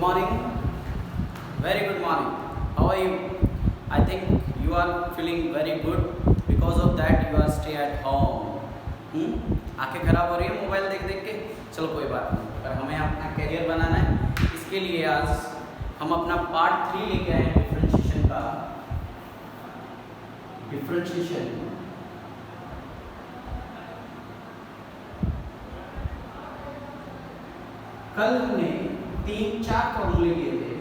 morning. Very good morning. How are you? I think you are feeling very good. Because of that you are stay at home. आंखें खराब हो रही है mobile देख देख के? चलो कोई बात नहीं, पर हमें अपना करियर बनाना है, इसके लिए आज हम अपना पार्ट 3 लेके आए हैं डिफरेंशिएशन का। डिफरेंशिएशन कल हमने 3-4 फॉर्मूले लिए थे।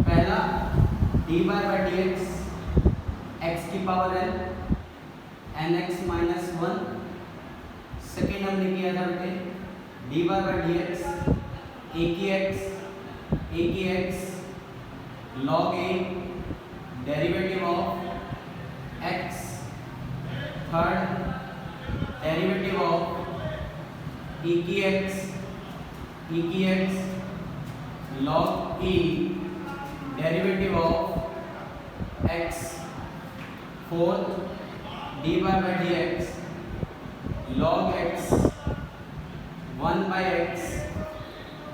पहला dy by dx x की power n nx minus 1। Second हमने किया था बेटे dy by dx a की x log a derivative of x। Third derivative of e की x log e derivative of x। Fourth dy by dx log x 1 by x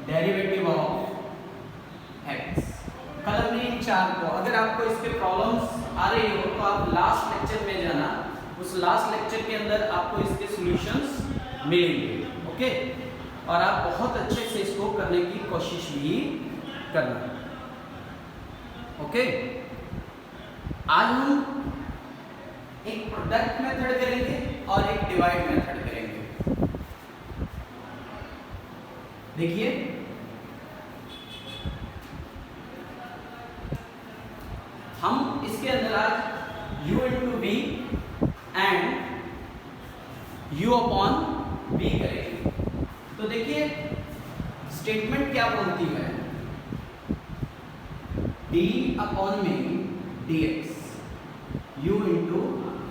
derivative of x। कल हमने इन चार को, अगर आपको इसके problems आ रही हो तो आप लास्ट लेक्चर में जाना, उस लास्ट लेक्चर के अंदर आपको इसके सॉल्यूशंस मिलेंगे। ओके, और आप बहुत अच्छे से इसको करने की कोशिश भी करना। ओके, आज हम एक प्रोडक्ट मेथड करेंगे और एक डिवाइड मेथड करेंगे। देखिए हम इसके अंदर आज u into v and u upon v करेंगे। तो देखिए स्टेटमेंट क्या बोलती है, d upon में dx u into v,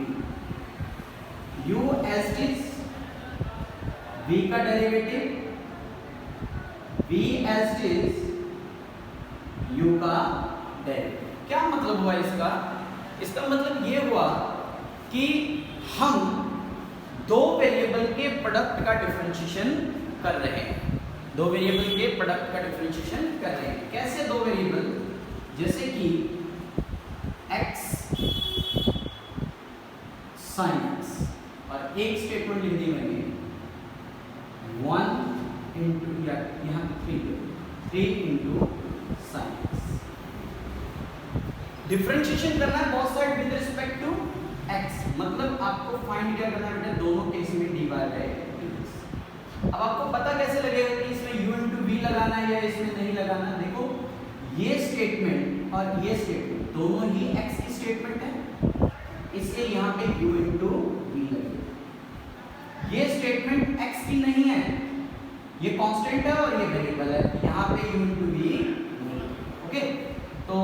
u as it is v का derivative, v as it is u का डेरिवेटिव। क्या मतलब हुआ इसका? इसका मतलब ये हुआ कि हम दो वेरिएबल के प्रोडक्ट का डिफरेंशिएशन कर रहे हैं। दो वेरिएबल के प्रोडक्ट का डिफरेंशिएशन कर रहे हैं। कैसे दो वेरिएबल? जैसे कि x sin x, और एक स्टेटमेंट लिख दी मैंने 1 इंटू यहाँ 3 इंटू sin x। डिफरेंशिएशन करना है both side with respect to x, मतलब आपको फाइंड क्या करना है दोनों केस में dy by dx। अब आपको पता कैसे लगेगा कि इसमें u into v लगाना है या इसमें नहीं लगाना? देखो ये स्टेटमेंट और ये स्टेटमेंट दोनों ही x की स्टेटमेंट है, इसलिए यहाँ पे u into v लगेगा। ये स्टेटमेंट x की नहीं है, ये कांस्टेंट है और ये वेरिएबल है, यहाँ पे u into v। ओके, तो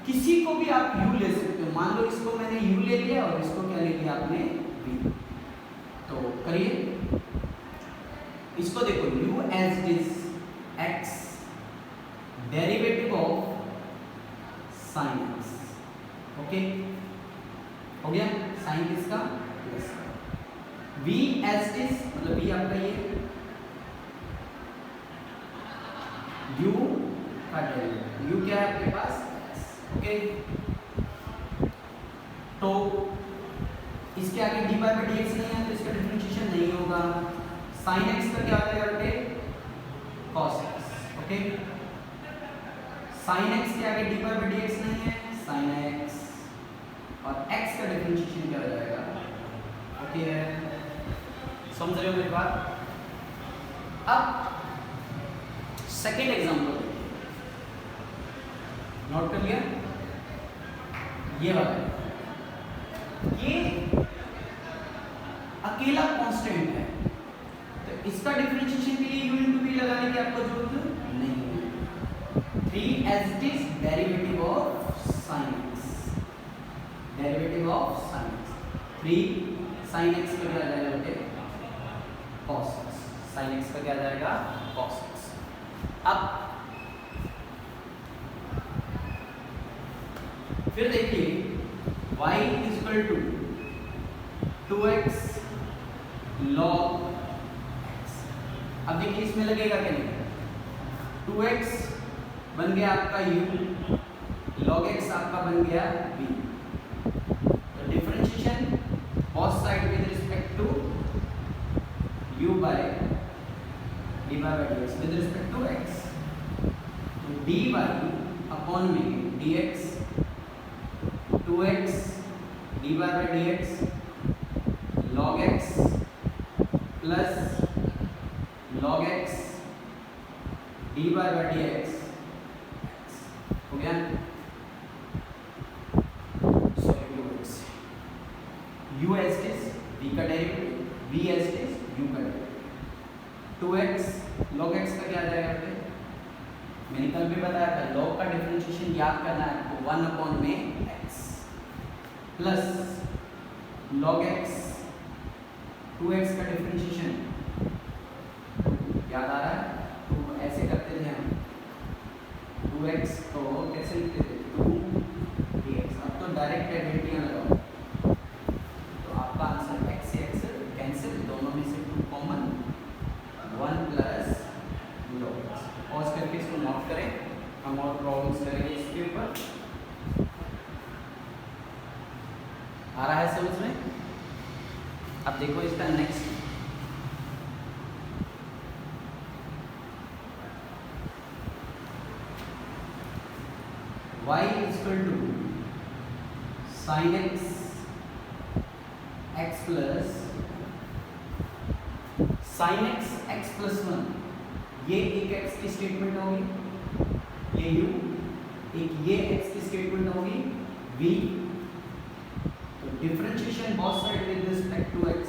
किसी को भी आप u ले सकते हो। मान लो इसको मैंने u ले लिया और इसको क्या ले लिया आपने v। तो करिए इसको, देखो u as it is x derivative of sin x। Okay, हो गया sin किसका? v as it is मतलब v आपका ये u का डेरिवेटिव, u क्या है आपके पास? ओके, तो इसके आगे dy by dx नहीं है तो इसका डिफरेंशिएशन नहीं होगा। sin x का क्या होता है बेटे? cos x। Okay, sin x के आगे dy by dx नहीं है, sin x, और x का डिफरेंशिएशन क्या हो जाएगा? ओके है, समझ रहे हो मेरी बात? अब सेकेंड एग्जांपल नोट कर लिया, ये वाला, ये अकेला कांस्टेंट है तो इसका डिफरेंशिएशन के लिए u into v लगाने की आपको जरूरत नहीं है। 3 as it is derivative of sin x, derivative of sin x। 3 sin x का क्या आ जाएगा बेटे? cos x। sin x का क्या आ जाएगा? cos x। अब फिर देखिए y is equal to 2x log x। अब देखिए इसमें लगेगा क्या नहीं? 2 2x बन गया आपका u, log x आपका बन गया v। तो differentiation both side with respect to u by dy by dx with respect to x। तो dy upon में dx 2x dy by dx log x plus log x dy by dx हो गया। u as it is v का derivative, v as it is u का derivative. 2x log x का क्या आ जाएगा पे? मैंने कल भी बताया था log का डिफरेंशिएशन याद करना है आपको 1 अपॉन में x plus log x 2x का डिफरेंशिएशन याद आ रहा है? तो ऐसे करते थे हम 2x को कैसे लिखते थे 2dx। अब तो डायरेक्ट डेरिवेटिव लगाओ तो आपका आंसर x से x कैंसिल, दोनों में से 2 common 1 plus log x। Pause करके इसको नोट करें, हम और प्रॉब्लम्स करेंगे इसके ऊपर। आ रहा है समझ में? अब देखो इसका next y is equal to sin x plus sin x plus 1। ये एक x की स्टेटमेंट होगी, ये u, एक ये x की स्टेटमेंट होगी v। तो differentiation both side with respect to x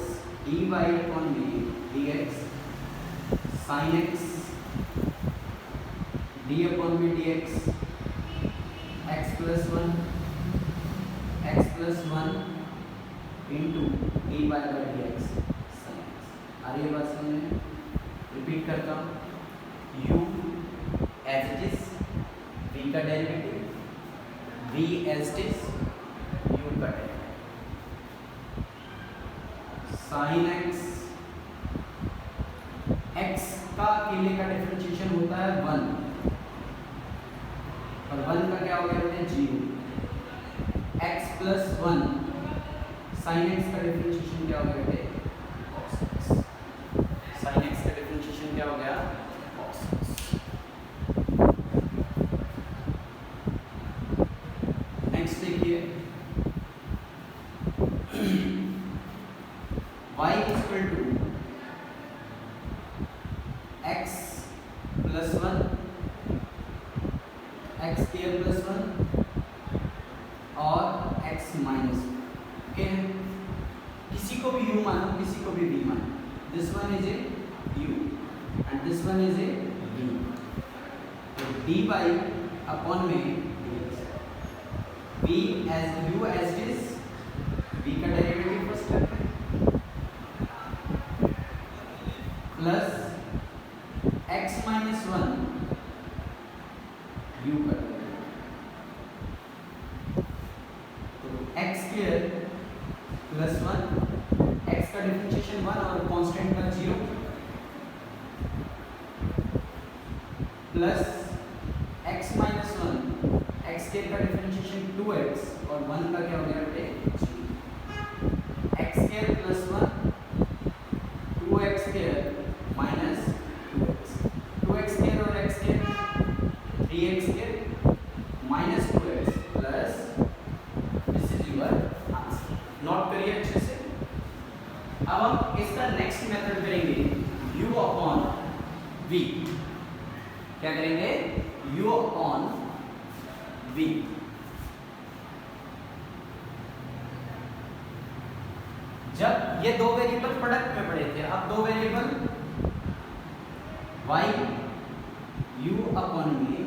dy upon में dx sin x d upon में dx x plus 1 into dy by dx sin x। आ रही है बात समझ में? रिपीट करता हूँ, u as it is v का derivative, v as it is u का डेरिवेटिव, sin x x का अकेले का डिफरेंशिएशन होता है 1 और 1 का क्या हो गया बेटे 0। x plus 1 sin x का डिफरेंशिएशन क्या हो गया बेटे cos x। sin x का डिफरेंशिएशन क्या हो गया cos x। नेक्स्ट देखिए y is equal to x plus 1 x square plus 1 और x minus 1। ओके, किसी को भी u मानो, किसी को भी v मानो। This one is a u and this one is a v। तो dy अपॉन में v as u as it is, v का डेरिवेटिव फर्स्ट करते हैं प्लस x minus 1 u कर तो x स्क्वायर प्लस 1 x का differentiation 1 और constant का 0 plus x minus 1 x square का डिफरेंशिएशन 2x और 1 का क्या हो गया बेटे 0। x square plus 1 2x square minus 2x square और x square 3x square minus 2x plus this is your answer. Note करिए अच्छे से। अब हम इसका नेक्स्ट मेथड करेंगे u अपॉन v। क्या करेंगे u अपॉन v। जब ये दो वेरिएबल प्रोडक्ट में पड़े थे, अब दो वेरिएबल y u अपॉन में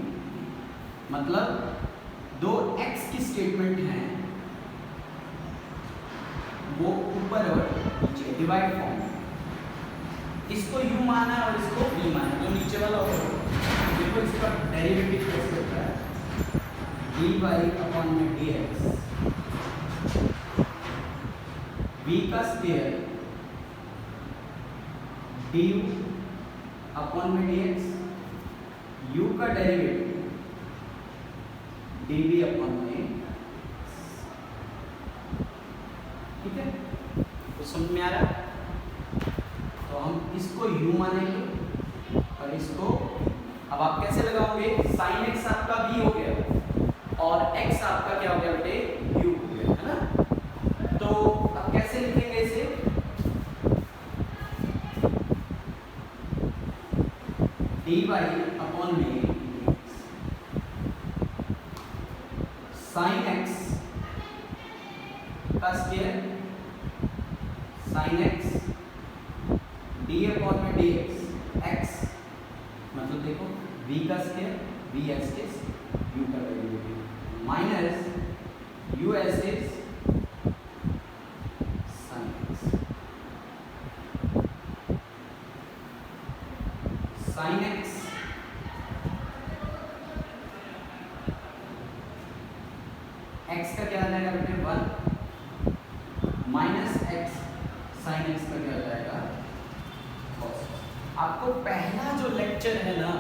मतलब दो x की स्टेटमेंट हैं वो ऊपर और नीचे डिवाइड फॉर्म। इसको u माना और इसको v माना, जो नीचे वाला होगा देखो इसका डेरिवेटिव कैसे होता है dy अपॉन में dx v का स्क्वायर du अपॉन में dx u का डेरिवेटिव dv अपॉन में, ठीक है, तो समझ में आ रहा है। तो हम इसको u मानेंगे और इसको, अब आप कैसे लगाओगे, sin x आपका v हो गया और x आपका क्या हो गया बेटे, u हो गया, है ना। तो अब कैसे लिखेंगे इसे, dy अपॉन में sin x का square, sin x d upon में dx, x मतलब देखो v का square, v as it is, u का derivative minus u as it is sin x, sin x x का क्या आ जाएगा बेटे 1 माइनस x sin x का क्या आ जाएगा cos। आपको पहला जो लेक्चर है ना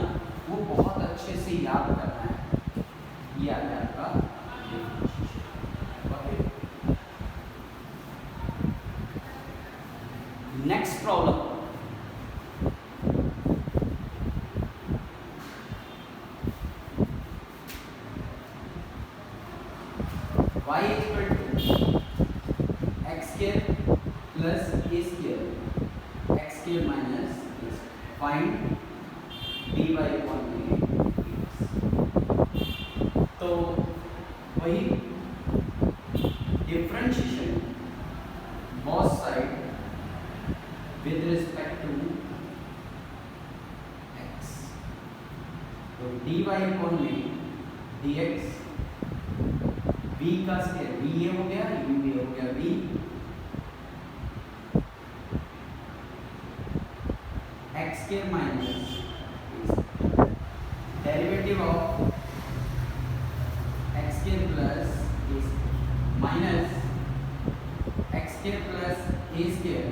वो बहुत अच्छे से याद करना है, ये आ गया आपका next problem. y equal to x square plus a square, x square minus find dy upon में dx। तो वही differentiation both side with respect to x, तो dy अपॉन में dx, v का स्क्वायर, v ये हो गया, u ये हो गया, v x square minus derivative of x square plus a minus x square plus a square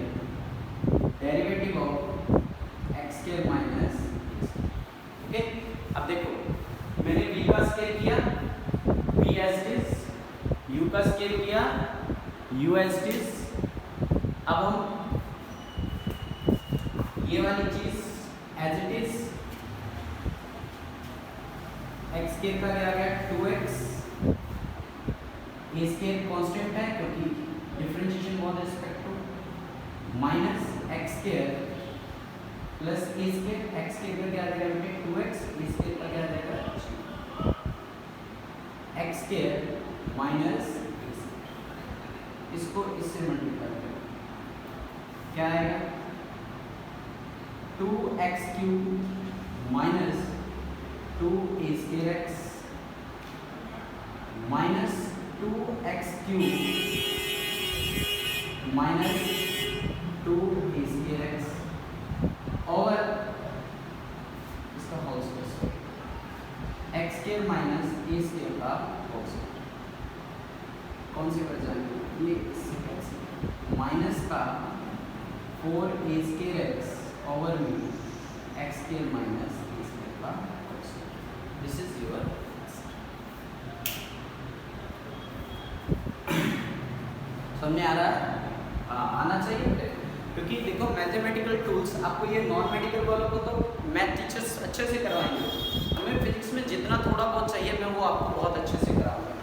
derivative of x square minus a square. Okay, अब देखो मैंने v का स्क्वायर किया, v as it is, u का square किया, u as it is. अब हम ये वाली चीज as it is, x square का क्या आ गया 2x, a स्क्वायर कांस्टेंट है क्योंकि differentiation with respect to, minus x square plus a square, x square का क्या आ जाएगा बेटे 2x, a स्क्वायर का क्या आ जाएगा x स्क्वायर माइनस, इसको इससे मल्टीप्लाई करें, क्या आएगा 2x cube minus 2a square x minus 2x cube minus 2a square x और इसका whole square, x square minus a square का होल स्क्वायर, कौन सी बच जाएगी, ये माइनस का 4a स्क्वायर x ओवर में x square minus a square का whole square. This is your समझ आ रहा है, आना चाहिए, क्योंकि देखो मैथमेटिकल टूल्स आपको, ये नॉन मेडिकल वालों को तो मैथ टीचर्स अच्छे से करवाएंगे, हमें फिजिक्स में जितना थोड़ा बहुत चाहिए मैं वो आपको बहुत अच्छे से कराऊंगा।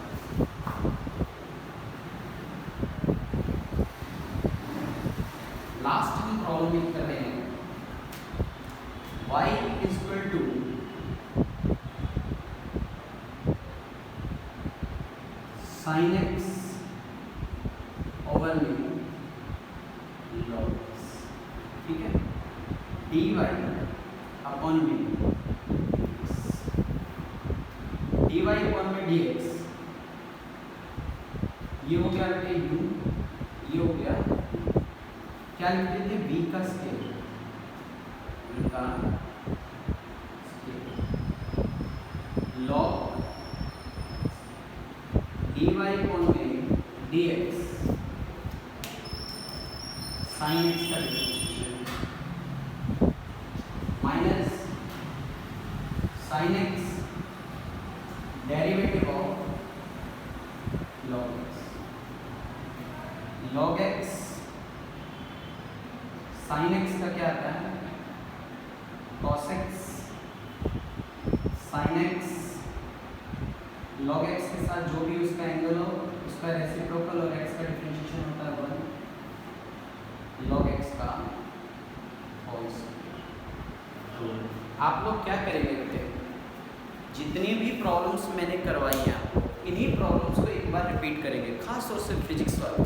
लास्ट हम प्रॉब्लम में कर रहे हैं, y is equal to sin x over में log x, ठीक है, dy अपॉन में dy अपॉन में dx, ये हो गया बेटे u, ये हो गया, क्या लिखते थे v का स्केल, v का स्केल log dy अपॉन में dx sin x का differentiation minus sin x derivative of log x sin x का क्या आता है cos x sin x log x के साथ जो भी उसका एंगल हो उसका रेसिप्रोकल और x का डिफरेंशिएशन होता है 1 log x का होल स्क्वायर। आप लोग क्या करेंगे बेटे, जितनी भी प्रॉब्लम्स मैंने करवाई हैं इन्हीं प्रॉब्लम्स को एक बार रिपीट करेंगे, खास तौर से फिजिक्स वाले,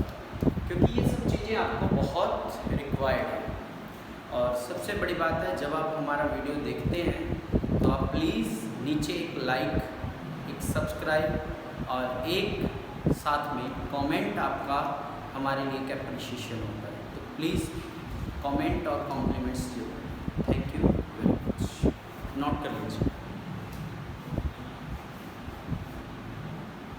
क्योंकि ये सब चीज़ें आपको बहुत रिक्वायर्ड है। और सबसे बड़ी बात है, जब आप हमारा वीडियो देखते हैं तो आप प्लीज़ नीचे एक लाइक, एक सब्सक्राइब और एक साथ में कमेंट आपका हमारे लिए एक एप्रिशिएशन होता है। तो प्लीज़ कमेंट और कॉम्प्लीमेंट्स दो। Thank you very much. Note कर लीजिए।